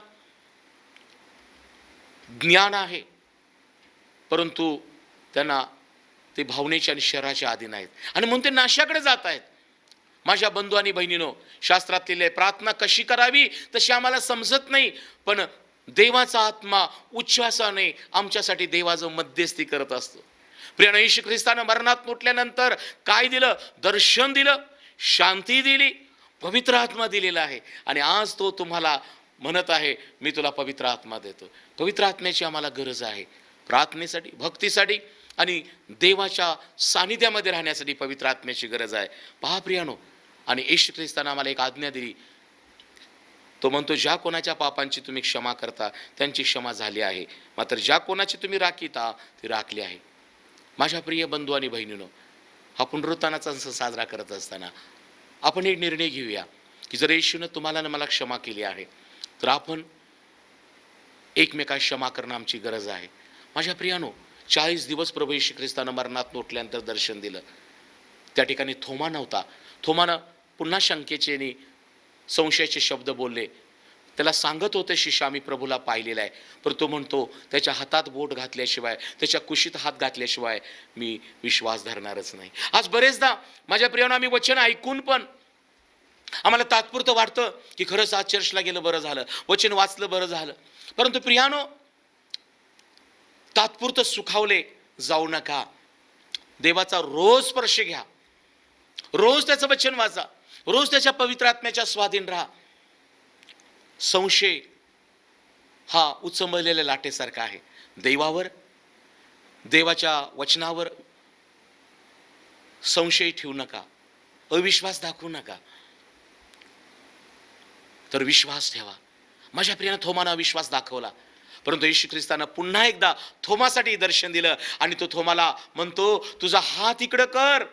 ज्ञान आहे, परंतु त्यांना ते भावनेच्या आणि शरीराच्या अधीन आहेत आणि म्हणून ते नाशाकडे जात आहेत. माझ्या बंधू आणि बहिणीनो, शास्त्रात लिहिले प्रार्थना कशी करावी तशी आम्हाला समजत नाही, पण देवाचा आत्मा उच्छ्वासाने आमच्यासाठी देवाचं मध्यस्थी करत असतो. प्रिय येशू ख्रिस्तानं मरणात उठल्यानंतर काय दिलं? दर्शन दिलं, शांती दिली, पवित्र आत्मा दिलेला आहे. आणि आज तो तुम्हाला म्हणत आहे, मी तुला पवित्र आत्मा देतो. पवित्र आत्म्याची आम्हाला गरज आहे प्रार्थनेसाठी, भक्तीसाठी आणि देवाच्या सानिध्यामध्ये राहण्यासाठी पवित्र आत्म्याची गरज आहे. पहा प्रियानो, आणि येशू ख्रिस्तानं आम्हाला एक आज्ञा दिली. तो म्हणतो, ज्या कोणाच्या पापांची तुम्ही क्षमा करता त्यांची क्षमा झाली आहे, मात्र ज्या कोणाची तुम्ही राखीता ती राखली आहे. माझ्या प्रिय बंधू आणि बहिणीनो, हा पुनरुत्थानाचा सण साजरा करत असताना आपण एक निर्णय घेऊया की जर येशूनं तुम्हाला आणि मला क्षमा केली आहे तर आपण एकमेकास क्षमा करणं आमची गरज आहे. माझ्या प्रियानो, 40 दिवस प्रभू येशू ख्रिस्तानं मरणात उठल्यानंतर दर्शन दिलं. त्या ठिकाणी थोमा नव्हता. थोमानं पुन्हा शंकेचे आणि संशयाचे शब्द बोलले. त्याला सांगत होते शिष्य, आम्ही प्रभूला पाहिलेला आहे, पण तो म्हणतो त्याच्या हातात बोट घातल्याशिवाय, त्याच्या कुशीत हात घातल्याशिवाय मी विश्वास धरणारच नाही. आज बरेचदा माझ्या प्रियानो, आम्ही वचन ऐकून पण आम्हाला तात्पुरतं वाटतं की खरंच आज चर्चला गेलं बरं झालं, वचन वाचलं बरं झालं. परंतु प्रियानो, तात्पुरतं सुखावले जाऊ नका. देवाचा रोज स्पर्श घ्या, रोज त्याचं वचन वाचा, रोज त्याच्या पवित्र आत्म्याच्या स्वाधीन राहा. संशय हा उचंबळलेल्या लाटेसारखा आहे. देवावर, देवाच्या वचनावर संशय ठेवू नका, अविश्वास दाखवू नका, तर विश्वास ठेवा. माझ्या प्रियानं थोमानं अविश्वास दाखवला, परंतु येशू ख्रिस्तानं पुन्हा एकदा थोमासाठी दर्शन दिलं आणि तो थोमाला म्हणतो, तुझा हात इकडे कर,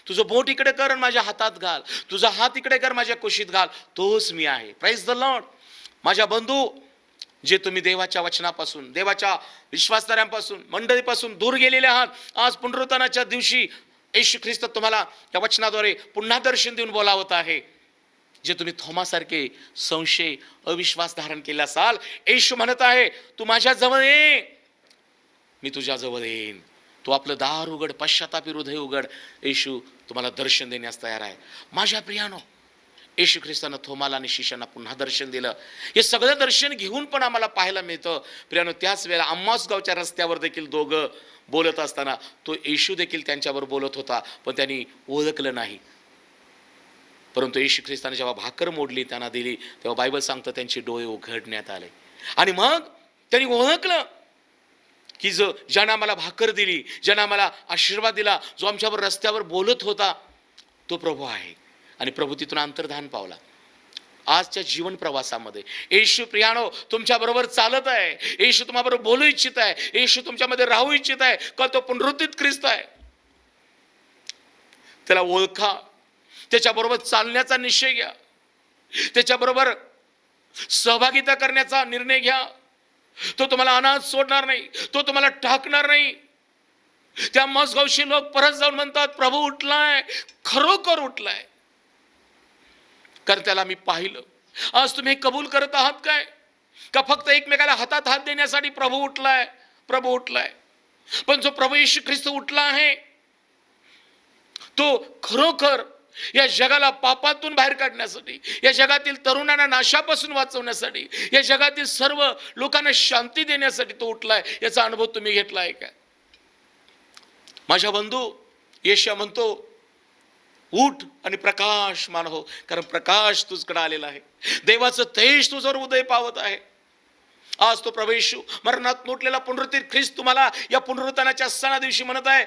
तुझं बोट इकडे कर आणि माझ्या हातात घाल, तुझा हात इकडे कर माझ्या कुशीत घाल, तोच मी आहे. Praise the Lord. माझ्या बंधू, जे तुम्ही देवाच्या वचनापासून, देवाच्या विश्वासदारांपासून, मंडळीपासून दूर गेलेले आहात, आज पुनरुत्थानाच्या दिवशी येशू ख्रिस्त तुम्हाला या वचनाद्वारे पुन्हा दर्शन देऊन बोलावत आहे. जे तुम्ही थोमासारखे संशय, अविश्वास धारण केला असाल, येशू म्हणत आहे, तू माझ्या जवळ ये, मी तुझ्या जवळ येईन. तू आपलं दार उघड, पश्चातापी हृदय उघड, येशू तुम्हाला दर्शन देण्यास तयार आहे. माझ्या प्रियानो, येशू ख्रिस्तानं थोमाला आणि शिष्यांना पुन्हा दर्शन दिलं. हे सगळं दर्शन घेऊन पण आम्हाला पाहायला मिळतं प्रियानो, त्याच वेळेला अम्मास गावच्या रस्त्यावर देखील दोघं बोलत असताना तो येशू देखील त्यांच्यावर बोलत होता, पण त्यांनी ओळखलं नाही. परंतु येशू ख्रिस्ताने जेव्हा भाकर मोडली, त्यांना दिली, तेव्हा बायबल सांगतं त्यांचे डोळे उघडण्यात आले आणि मग त्यांनी ओळखलं की ज्यानं आम्हाला भाकर दिली, ज्यानं आम्हाला आशीर्वाद दिला, जो आमच्यावर रस्त्यावर बोलत होता, तो प्रभू आहे. आणि प्रभू तिथून अंतर्धान पावला. आजच्या जीवन प्रवासामध्ये येशू प्रियानो तुमच्या बरोबर चालत आहे, येशू तुम्हाबरोबर बोलू इच्छित आहे, येशू तुमच्यामध्ये राहू इच्छित आहे, का तो पुनरुत्थित ख्रिस्त आहे. त्याला ओळखा, त्याच्याबरोबर चालण्याचा निश्चय घ्या, त्याच्याबरोबर सहभागिता करण्याचा निर्णय घ्या. तो तुम्हाला अनाथ सोडणार नाही, तो तुम्हाला टाकणार नाही. त्या मसगावशी लोक परत जाऊन म्हणतात, प्रभू उठलाय, खरोखर उठलाय, कारण त्याला मी पाहिलं. आज तुम्ही कबूल करत आहात काय, का फक्त एकमेकाला हातात हात देण्यासाठी प्रभू उठलाय, प्रभू उठलाय? पण जो प्रभू येशू ख्रिस्त उठला आहे, तो खरोखर या जगाला पापातून बाहेर काढण्यासाठी, या जगातील तरुणांना नाशापासून वाचवण्यासाठी, या जगातील सर्व लोकांना शांती देण्यासाठी तो उठलाय. याचा अनुभव तुम्ही घेतलाय का? माझ्या बंधू, येशू म्हणतो, उठ आणि प्रकाशमान हो, कारण प्रकाश तुझकडे आलेला आहे. देवाचं तेज तुझ्यावर उदय पावत आहे. आज तो प्रभू येशू मरणात उठलेला पुनरुत्थित ख्रिस्त तुम्हाला या पुनरुत्थानाच्या सणा दिवशी म्हणत आहे,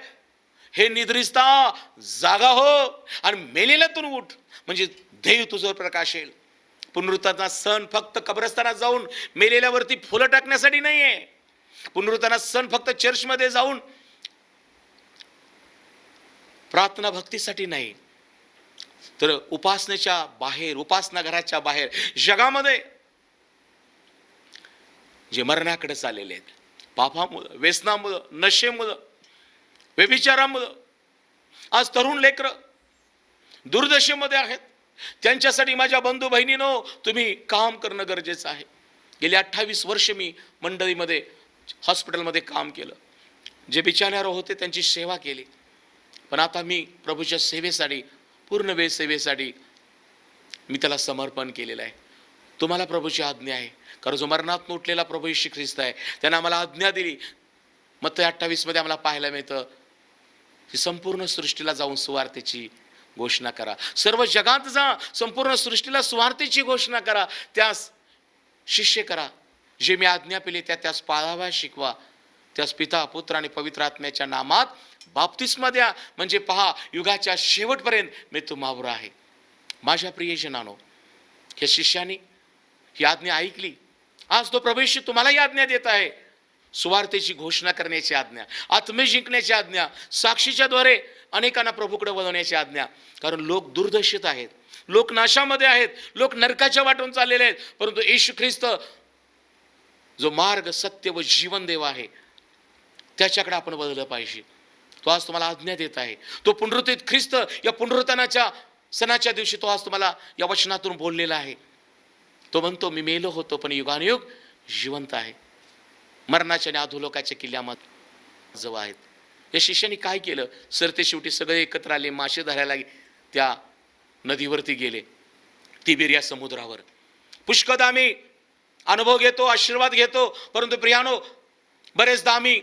हे निद्रिस्ता जागा हो आणि मेलेल्यातून उठ, म्हणजे देव तुझ्यावर प्रकाशेल. पुनरुत्थानाचा सण फक्त कब्रस्तानात जाऊन मेलेल्यावरती फुलं टाकण्यासाठी नाहीये. पुनरुत्थानाचा सण फक्त चर्चमध्ये जाऊन प्रार्थना भक्तीसाठी नाही, तर उपासनेच्या बाहेर, उपासना घराच्या बाहेर जगामध्ये जे मरणाकडे चाललेले आहेत, पापामुळं, व्यसनामुळं, नशेमुळं, व्यभिचारामुळं, आज तरुण लेकरं दुर्दशेमध्ये आहेत, त्यांच्यासाठी माझ्या बंधू बहिणीनो तुम्ही काम करणं गरजेचं आहे. गेली 28 वर्ष मी मंडळीमध्ये, हॉस्पिटलमध्ये काम केलं. जे बिचाऱ्यावर होते त्यांची सेवा केली. पण आता मी प्रभूच्या सेवेसाठी, पूर्ण वेळ सेवेसाठी मी त्याला समर्पण केलेलं आहे. तुम्हाला प्रभूची आज्ञा आहे, कारण जो मरणात उठलेला प्रभू येशू ख्रिस्त आहे, त्यानं आम्हाला आज्ञा दिली. मत्ती 28 मध्ये आम्हाला पाहायला मिळतं की संपूर्ण सृष्टीला जाऊन सुवार्तेची घोषणा करा. सर्व जगात जा, संपूर्ण सृष्टीला सुवार्तेची घोषणा करा, त्यास शिष्य करा. जे मी आज्ञा केली त्यास पाळाव्या, शिकवा. त्यास पिता, पुत्र आणि पवित्र आत्म्याच्या नामात बाप्तिस्मा द्या, म्हणजे पहा युगाच्या शेवटपर्यंत मी तुम्हावर आहे. माझ्या प्रियजनांनो, या शिष्यानी ही आज्ञा ऐकली. आज तो प्रभू येशू तुम्हाला ही आज्ञा देत आहे, सुवार्तेची घोषणा करण्याची आज्ञा, आत्मे जिंकण्याची आज्ञा, साक्षीच्या द्वारे अनेकांना प्रभूकडे वळवण्याची आज्ञा. कारण लोक दुर्दशेत आहेत, लोक नाशामध्ये आहेत, लोक नरकाच्या वाटून चाललेले आहेत. परंतु येशू ख्रिस्त जो मार्ग, सत्य व जीवन देव आहे, त्याच्याकडे आपण वळलं पाहिजे. तो आज तुम्हाला आज्ञा देत आहे. तो पुनरुत्थित ख्रिस्त या पुनरुत्थानाच्या सणाच्या दिवशी तो आज तुम्हाला या वचनातून बोललेला आहे. तो म्हणतो, मी मेलो होतो पण युगानुयुग जिवंत आहे. मरणाच्या आणि अधोलोकाच्या किल्ल्यामध्ये जवळ आहेत. या शिष्याने काय केलं? सरते शेवटी सगळे एकत्र आले, मासे धरायला त्या नदीवरती गेले, तिबेरिया समुद्रावर. पुष्कळ आम्ही अनुभव घेतो, आशीर्वाद घेतो, परंतु प्रियानो, बरेचदा आम्ही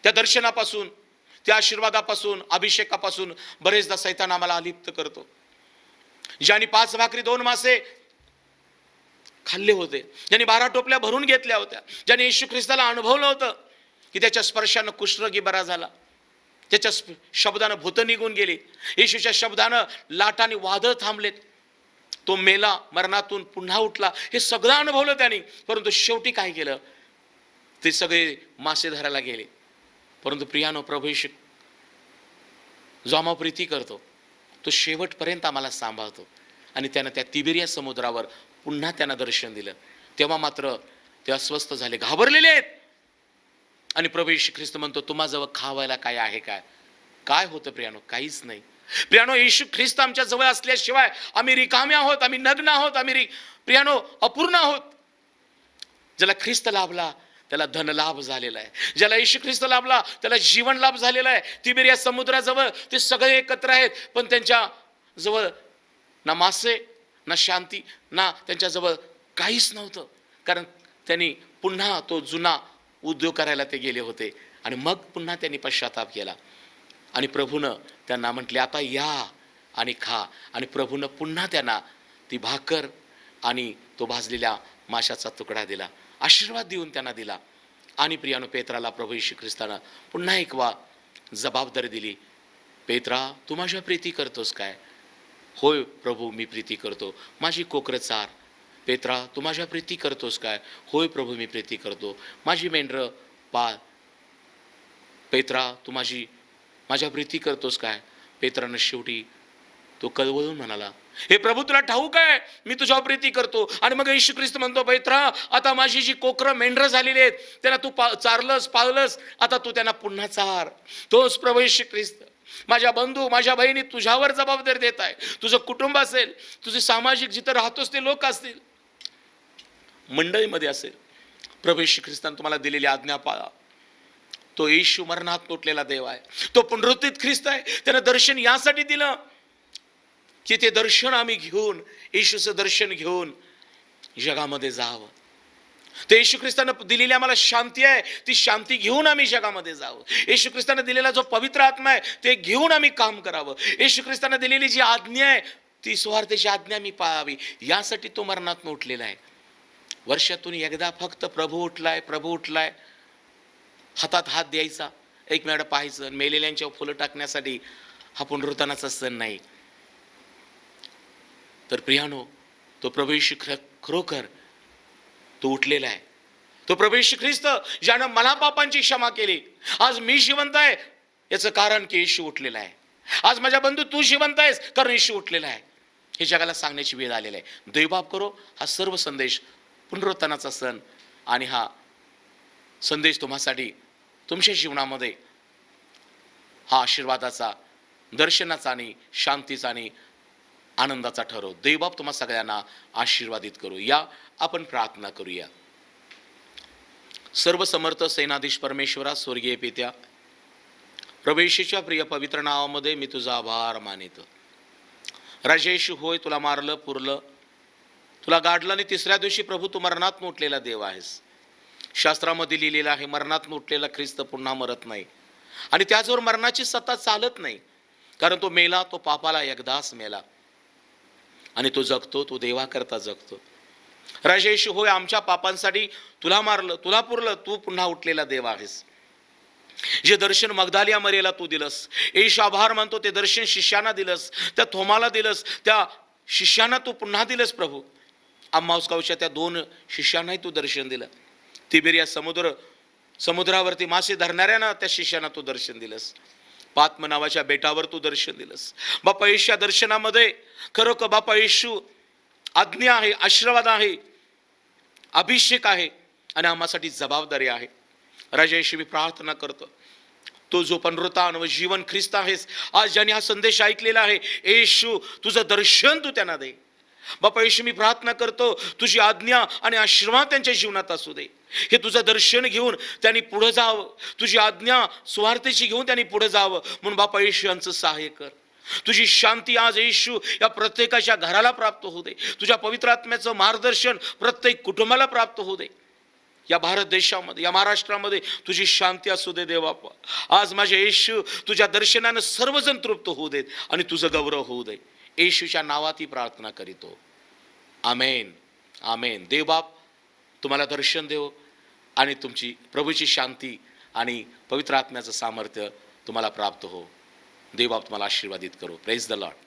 त्या दर्शनापासून, त्या आशीर्वादापासून, अभिषेकापासून बरेचदा सैतान आम्हाला अलिप्त करतो. ज्यांनी 5 भाकरी 2 मासे खाल्ले होते, ज्यांनी 12 टोपल्या भरून घेतल्या होत्या, ज्यांनी येशू ख्रिस्ताला अनुभवलं होतं की त्याच्या स्पर्शानं कुष्ठरोगी बरा झाला, त्याच्या शब्दानं भूत निघून गेली, येशूच्या शब्दानं लाटाने वादळ थांबलेत, तो मेला, मरणातून पुन्हा उठला, हे सगळं अनुभवलं त्यांनी. परंतु शेवटी काय केलं? ते सगळे मासे धरायला गेले. परंतु प्रियानो, प्रभू येशू जो आम्हा प्रीती करतो, तो शेवटपर्यंत आम्हाला सांभाळतो. आणि त्यानं त्या तिबेरिया समुद्रावर पुन्हा त्यांना दर्शन दिलं. तेव्हा मात्र ते अस्वस्थ झाले, घाबरलेले आहेत. आणि प्रभू येशू ख्रिस्त म्हणतो, तुम्हाजवळ खावायला काय आहे? काय होतं प्रियानो? काहीच नाही. प्रियानो, येशू ख्रिस्त आमच्या जवळ असल्याशिवाय आम्ही रिकामे आहोत, आम्ही नग्न आहोत, आम्ही प्रियानो अपूर्ण आहोत. ज्याला ख्रिस्त लाभला त्याला धन लाभ झालेला आहे, ज्याला येशू ख्रिस्त लाभला त्याला जीवन लाभ झालेला आहे. तिबेरिया समुद्राजवळ ते सगळे एकत्र आहेत, पण त्यांच्या जवळ ना मासे, ना शांती, ना त्यांच्याजवळ काहीच नव्हतं. कारण त्यांनी पुन्हा तो जुना उद्योग करायला ते गेले होते. आणि मग पुन्हा त्यांनी पश्चाताप केला. आणि प्रभूनं त्यांना म्हटले, आता या आणि खा. आणि प्रभूनं पुन्हा त्यांना ती भाकर आणि तो भाजलेल्या माशाचा तुकडा दिला, आशीर्वाद देऊन त्यांना दिला. आणि प्रियानो, पेत्राला प्रभू येशू ख्रिस्तानं पुन्हा एक जबाबदारी दिली. पेत्रा, तू माझ्या प्रीती करतोस काय? होय प्रभू, मी प्रीती करतो. माझी कोकरं चार. पेत्रा, तू माझ्या प्रीती करतोस काय? होय प्रभू, मी प्रीती करतो. माझी मेंढरं पाळ. पेत्रा, तू माझ्या प्रीती करतोस काय? पेत्रानं शेवटी तो कळवळून म्हणाला, हे प्रभू, तुला ठाऊक आहे मी तुझ्यावर प्रीती करतो. आणि मग येशू ख्रिस्त म्हणतो, पेत्रा, आता माझी जी कोकरं मेंढरं झालेली आहेत त्यांना तू चारलंस, पाळलंस, आता तू त्यांना पुन्हा चार. तोच प्रभू येशू ख्रिस्त माझ्या बंधू, माझ्या बहिणी तुझ्यावर जबाबदारी देत आहे. तुझं कुटुंब असेल, तुझे सामाजिक जिथं राहतोस ते लोक असतील, मंडळीमध्ये असेल, प्रभू येशू ख्रिस्ताने तुम्हाला दिलेली आज्ञा पाळा. तो येशू मरणात उठलेला देव आहे, तो पुनरुत्थित ख्रिस्त आहे. त्यानं दर्शन यासाठी दिलं की ते दर्शन आम्ही घेऊन, येशूचं दर्शन घेऊन जगामध्ये जावं. ते येशू ख्रिस्तानं दिलेली आम्हाला शांती आहे, ती शांती घेऊन आम्ही जगामध्ये जावं. येशू ख्रिस्तानं दिलेला जो पवित्र आत्मा आहे ते घेऊन आम्ही काम करावं. येशू ख्रिस्तानं दिलेली जी आज्ञा आहे ती सुवार्थेची आज्ञा मी पाळावी, यासाठी तो मरणातून उठलेला आहे. वर्षातून एकदा फक्त प्रभू उठलाय हातात हात द्यायचा, एकमेकांना पाहायचं, मेलेल्यांच्यावर फुलं टाकण्यासाठी हा पुनरुत्थानाचा सण नाही. तर प्रियानो, तो प्रभू येशू खरोखर तो उठलेला आहे. तो प्रभू येशू ख्रिस्त ज्यानं मला पापांची क्षमा केली, आज मी जिवंत आहे याचं कारण की येशू उठलेला आहे. आज माझ्या बंधू तू जिवंत आहेस कारण येशू उठलेला आहे, हे जगाला सांगण्याची वेळ आलेला आहे. दैवबाप करो हा सर्व संदेश पुनरुत्थानाचा सण आणि हा संदेश तुम्हासाठी तुमच्या जीवनामध्ये हा आशीर्वादाचा, दर्शनाचा आणि शांतीचा आणि आनंदाचा ठरव. दैवबाप तुम्हा सगळ्यांना आशीर्वादित करू. या आपण प्रार्थना करूया. सर्व समर्थ सेनाधीश परमेश्वरा, स्वर्गीय पित्या, प्रभू येशूच्या प्रिय पवित्र नावामध्ये मी तुझा आभार मानितो. राजा येशू, होय तुला मारलं, पुरलं, तुला गाडलं आणि तिसऱ्या दिवशी प्रभू तू मरणात उठलेला देव आहेस. शास्त्रामध्ये लिहिलेलं आहे, मरणात उठलेला ख्रिस्त पुन्हा मरत नाही आणि त्याचवर मरणाची सत्ता चालत नाही, कारण तो मेला, तो पापाला एकदाच मेला आणि तो जगतो, तो देवाकरता जगतो. राजा येशू, होय आमच्या पापांसाठी तुला मारलं, तुला पुरलं, तू पुन्हा उठलेला देव आहेस. जे दर्शन मगदालिया मरियेला तू दिलंस, येशू आभार मानतो, ते दर्शन शिष्यांना दिलंस, त्या थोमाला दिलंस, त्या शिष्यांना तू पुन्हा दिलंस. प्रभू अम्माऊस गावच्या त्या 2 शिष्यांनाही तू दर्शन दिलं. तिबेरिया समुद्रावरती मासे धरणाऱ्यांना त्या शिष्यांना तू दर्शन दिलंस. पात्म नावाच्या बेटावर तू दर्शन दिलंस. बापा येशू या दर्शनामध्ये खरोखर बापा येशू आज्ञा आहे, आशीर्वाद आहे, अभिषेक आहे आणि आम्हासाठी जबाबदारी आहे. राजा येशू, मी प्रार्थना करतो, तो जो पुनरुत्थान व जीवन ख्रिस्त आहेस, आज ज्यांनी हा संदेश ऐकलेला आहे, येशू तुझं दर्शन तू त्यांना दे. बापा येशू, मी प्रार्थना करतो, तुझी आज्ञा आणि आशीर्वाद त्यांच्या जीवनात असू दे. हे तुझं दर्शन घेऊन त्यांनी पुढे जावं, तुझी आज्ञा स्वार्थेची घेऊन त्यांनी पुढे जावं, म्हणून बापा येशू यांचं सहाय्य कर. तुझी शांती आज येशू या प्रत्येकाच्या घराला प्राप्त होऊ दे. तुझ्या पवित्र आत्म्याचं मार्गदर्शन प्रत्येक कुटुंबाला प्राप्त होऊ दे. या भारत देशामध्ये, या महाराष्ट्रामध्ये तुझी शांती असू दे देवापा. आज माझे येशू तुझ्या दर्शनानं सर्वजण तृप्त होऊ देत आणि तुझं गौरव होऊ दे. येशूच्या नावात ही प्रार्थना करीतो. आमेन, आमेन. देवबाप तुम्हाला दर्शन देव आणि तुमची प्रभूची शांती आणि पवित्र आत्म्याचं सामर्थ्य तुम्हाला प्राप्त हो. देवबाप तुम्हाला आशीर्वादित करो. Praise the Lord.